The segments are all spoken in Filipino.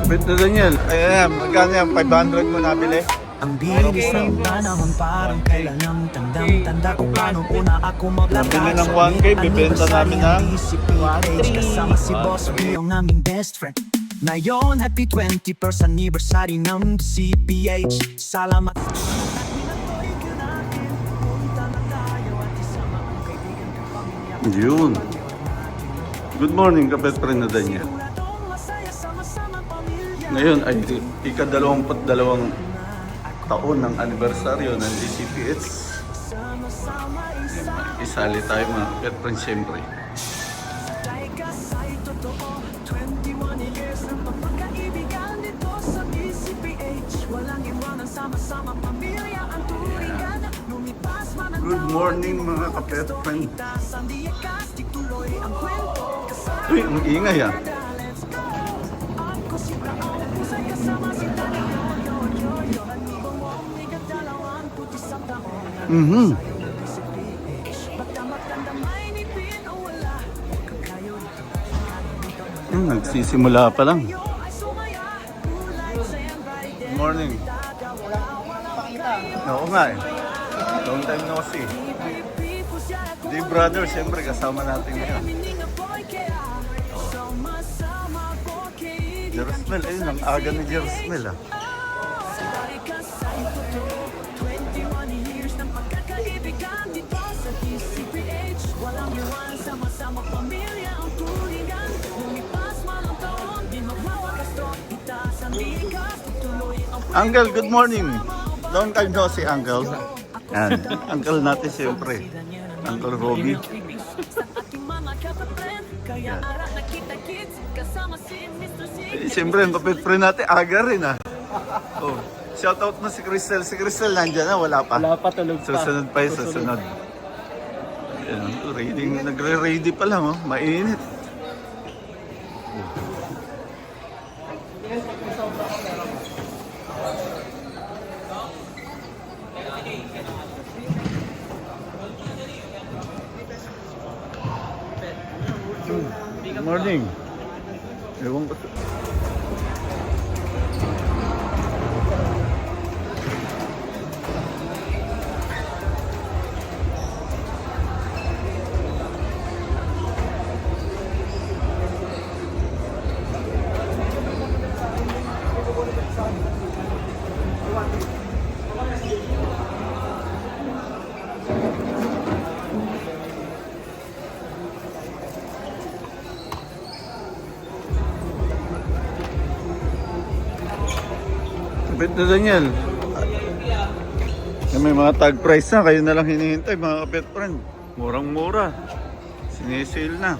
Kapit na Daniel. Ayan, magkano yan? 500 mo nabili? Ang bilis ng panahon parang kailan ang tandang-tanda ko paano una ako Nabili ng 1K, bibenta namin ng kasama si Boss B ang aming best friend. Ngayon, happy 21st anniversary ng CPH. Salamat. Yun. Good morning, kapit friend na Daniel. Ngayon ay ika-22 taon ng anibersaryo ng DCPH. Isali tayo mga kapit friend siyempre. Good morning mga kapet friend. Uy, ang ingay ah. Nagsisimula pa lang. Good morning. Oo nga eh. Long time no see. Di brother, siyempre kasama natin ngayon. Jerosmel, ayun, ang aga ni Jerosmel ah. Uncle, good morning. Long time no see, Uncle. Yan, Uncle natin siyempre. Uncle Roby. Yan. Siyempre, ang kapit friend natin, aga rin ah. Oh, shout out mo si Crystal. Si Crystal nandyan na, wala pa. Wala pa, tulog pa. Susunod pa yung susunod. Yan, reading, nagre-ready pa lang oh, mainit. Good morning. Ewan ko. Kapit na Daniel. May mga tag price na, kayo na lang hinihintay mga kapit friend. Murang-mura. Sinisale na.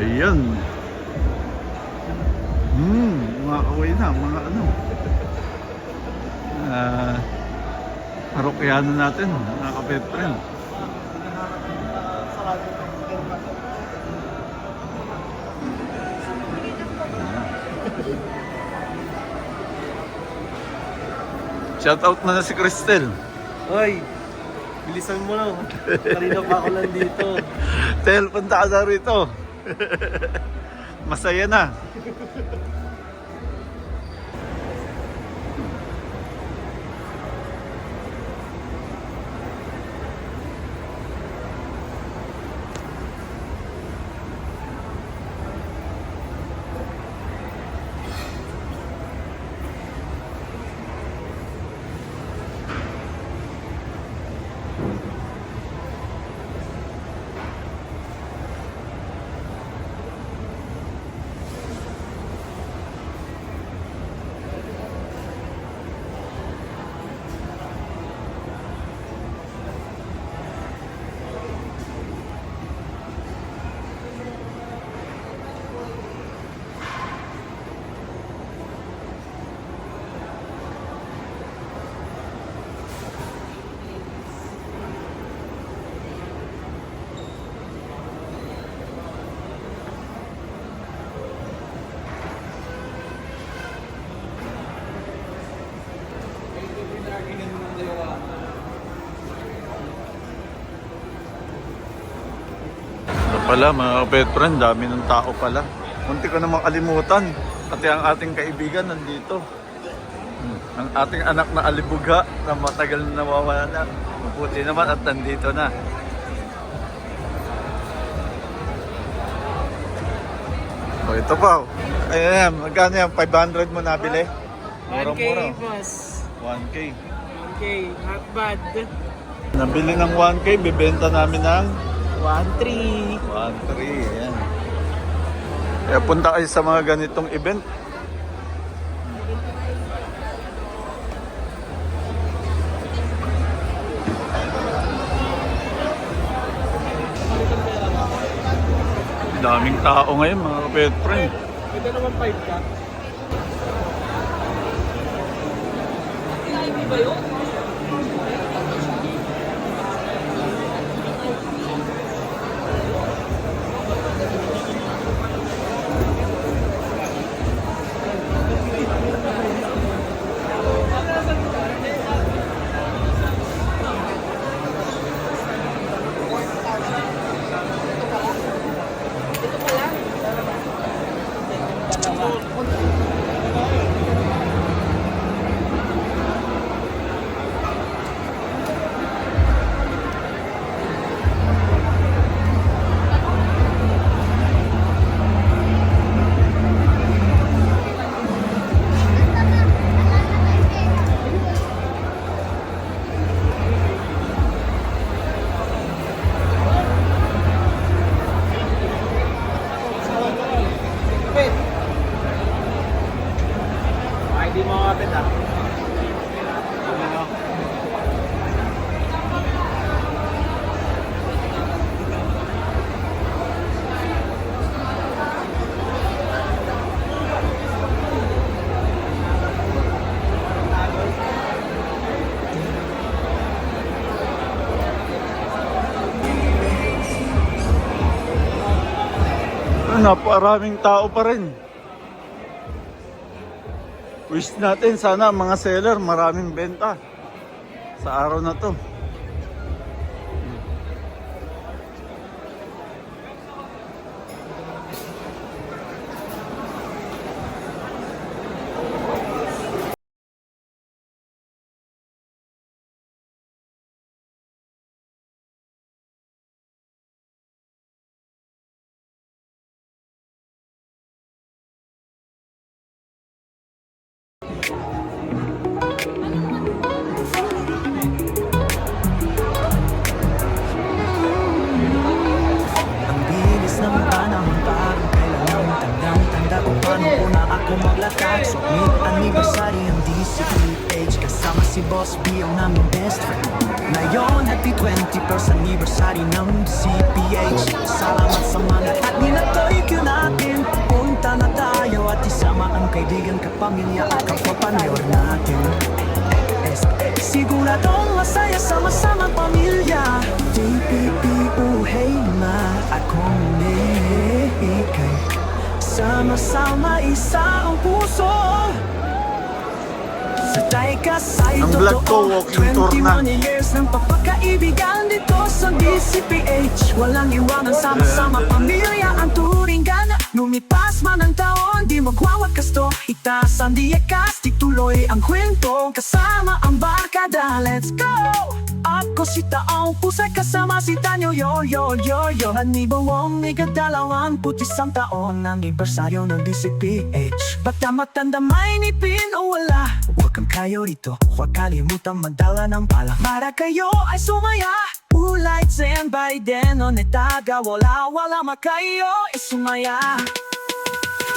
Ayan. Mga kaway na, mga ano. Parokyano natin, mga kapit friend. Shout out na si Cristel. Hoy, bilisan mo lang. Kanina pa ako nandito. Tel, punta ka na rito. Masaya na. pala mga kapet friend, dami ng tao pala. Munti ko na makalimutan. Pati ang ating kaibigan nandito. Ang ating anak na alibugha na matagal na nawawala. Mabuti naman at nandito na. O ito pa. Ayan, magkano yan? 500 mo nabili? 1K Mura-mura. boss. 1K. 1K, not bad. Nabili ng 1K, bibenta namin ng 1.3. 1.3. Ayan. Kaya punta kayo sa mga ganitong event. Daming tao ngayon mga kapet friend. Pwede naman 5 ka. Ay, di mo kapit ah. Naparaming tao pa rin. Wish natin sana mga seller maraming benta sa araw na to. Ang bilis ng panahon, parang kailangan tandang-tanda kung paano ko na ako maglakad. So mid-anniversary ang DCPH, kasama si Boss B ang naming best friend. Ngayon, happy 21st anniversary ng DCPH. Salamat sa mga at ninatoy natin. Punta na tayo at isama ang kaibigan, kapamilya at kapwa-panyor natin. Siguradong masaya sama-samang pamilya. JPP, hey ma, akong ikay. Sama-sama isa ang puso. Sa Taika sa'yo Ang vlog ko, walking tour na. 21 years ng pagkakaibigan dito sa DCPH. Walang iwanan, sama-sama pamilya ang turingan. Lumipas man ang taon, di magwawakas to. Itaas ang diyakas, di tuloy ang kwento. Kasama ang barkada, let's go! Ako si Taong Pusay, kasama si Tanyo, yo. Anibawang ika-21 taon, anibersaryo ng DCPH. Bata matanda may nipin o wala, huwag kang kayo rito, huwag kalimutan magdala ng pala. Para kayo ay sumaya, ulay sen by den o netaga, wala makayo ay sumaya.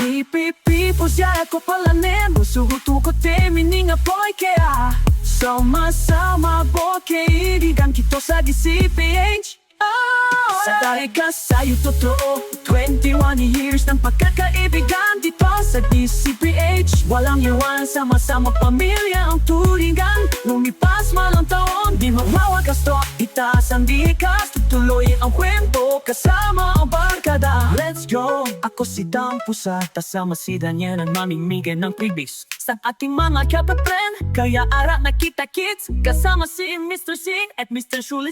DPP pusya ko palanen, busugutu ko temi nga boy kaya. Sama-sama kaibigan kito sa DCPH. Sa Taika sa'yo totoo, 21 years ng pagkakaibigan dito sa DCPH. Walang iwan, sama-sama pamilya ang turingan. Lumipas man ang taon, di magwawakas to. Itaas ang dikas, tutuloy ang kwento. Kasama ang barkada, let's go! Ako si Dang Pusa, kasama si Daniel ang mamimigay ng freebies sa ating mga kapapren. Kaya ara nakita kids, kasama si Mr. Singh at Mr. Shuli